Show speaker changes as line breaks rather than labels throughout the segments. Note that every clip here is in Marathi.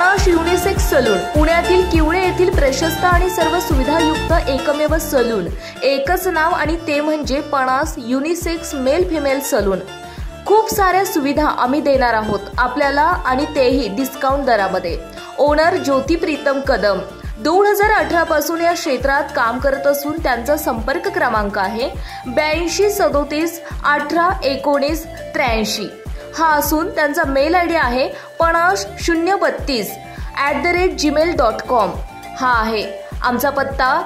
पणाश युनिसेक्स सलून, पुण्यातील किवळे येथील प्रशस्त आणि सर्व सुविधायुक्त एकमेव सलून, एकच नाव आणि ते म्हणजे पणाश युनिसेक्स मेल फिमेल सलून। खूप साऱ्या सुविधा आम्ही देणार आहोत आपल्याला आणि तेही डिस्काउंट दरामध्ये। ओनर ज्योती प्रीतम कदम 2018 पासून या क्षेत्रात काम करत असून त्यांचा संपर्क क्रमांक आहे 82 37 18 19 83 हा असून त्यांचा मेल आयडी आहे panash032@gmail.com हा आहे। आमचा पत्ता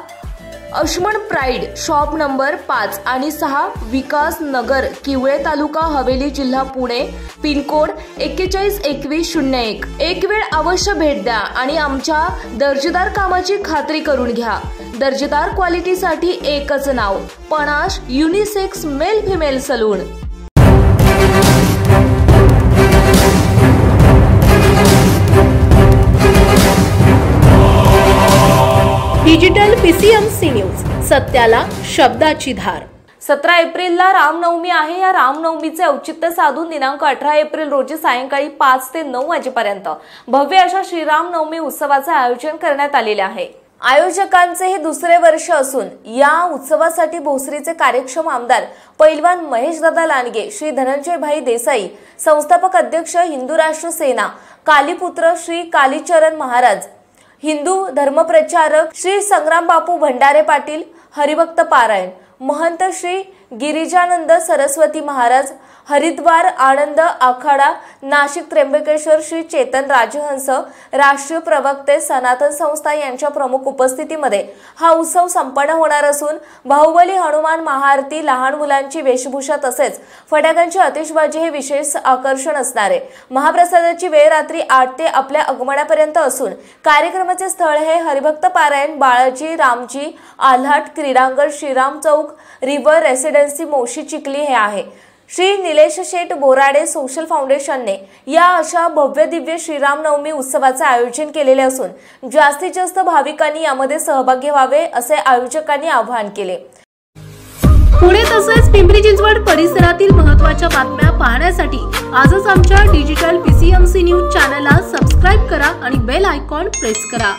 अश्मन प्राईड शॉप नंबर 5 आणि 6 विकास नगर किवळे तालुका हवेली जिल्हा पुणे पिनकोड 412101। एक वेळ अवश्य भेट द्या आणि आमच्या दर्जेदार कामाची खात्री करून घ्या। दर्जेदार क्वालिटीसाठी एकच नाव Panash unisex male female salon. Digital PCMC news, सत्याला शब्दाची धार। 17 एप्रिलला रामनवमी आहे। या रामनवमीचे औचित्य साधून दिनांक 18 एप्रिल रोजी सायंकाळी 5 ते 9 वाजेपर्यंत भव्य अशा श्रीरामनवमी उत्सवाचे आयोजन करण्यात आलेले आहे। आयोजकांचे हे दुसरे वर्ष असून या उत्सवासाठी भोसरीचे कार्यक्षम आमदार पैलवान महेशदादा लांडगे, श्री धनंजय भाई देसाई, संस्थापक अध्यक्ष हिंदू राष्ट्र सेना, कालीपुत्र श्री कालीचरण महाराज, हिंदू धर्मप्रचारक श्री संग्राम बापू भंडारे पाटील, हरिभक्त पारायण, महंत श्री गिरिजानंद सरस्वती महाराज, हरिद्वार आनंद आखाडा, नाशिक त्र्यंबकेश्वर श्री चेतन राजहंस, राष्ट्रीय प्रवक्ते सनातन संस्था यांच्या प्रमुख उपस्थितीमध्ये हा उत्सव संपन्न होणार असून बाहुबली हनुमान महाआरती, लहान मुलांची वेशभूषा तसेच फटाक्यांची आतिषबाजी हे विशेष आकर्षण असणार आहे। महाप्रसादाची वेळ रात्री 8 ते आपल्या आगमनापर्यंत असून कार्यक्रमाचे स्थळ हे हरिभक्त पारायण बाळाजी रामजी आल्हाट क्रीडांगण श्रीराम चौक रिव्हर रेसिडेन्सी मोशी चिखली हे आहे। श्री निलेश शेठ बोराडे सोशल फाउंडेशनने या अशा भव्य दिव्य श्रीरामनवमी उत्सवाचे आयोजन केलेले असून जास्तीत जास्त भाविकांनी यामध्ये सहभागी व्हावे असे आयोजकांनी आवाहन केले।
पुणे तसेच पिंपरी चिंचवड परिसरातील महत्त्वाच्या बातम्या पाहण्यासाठी आजच आमच्या डिजिटल PCMC न्यूज चॅनलला सबस्क्राइब करा आणि बेल आयकॉन प्रेस करा।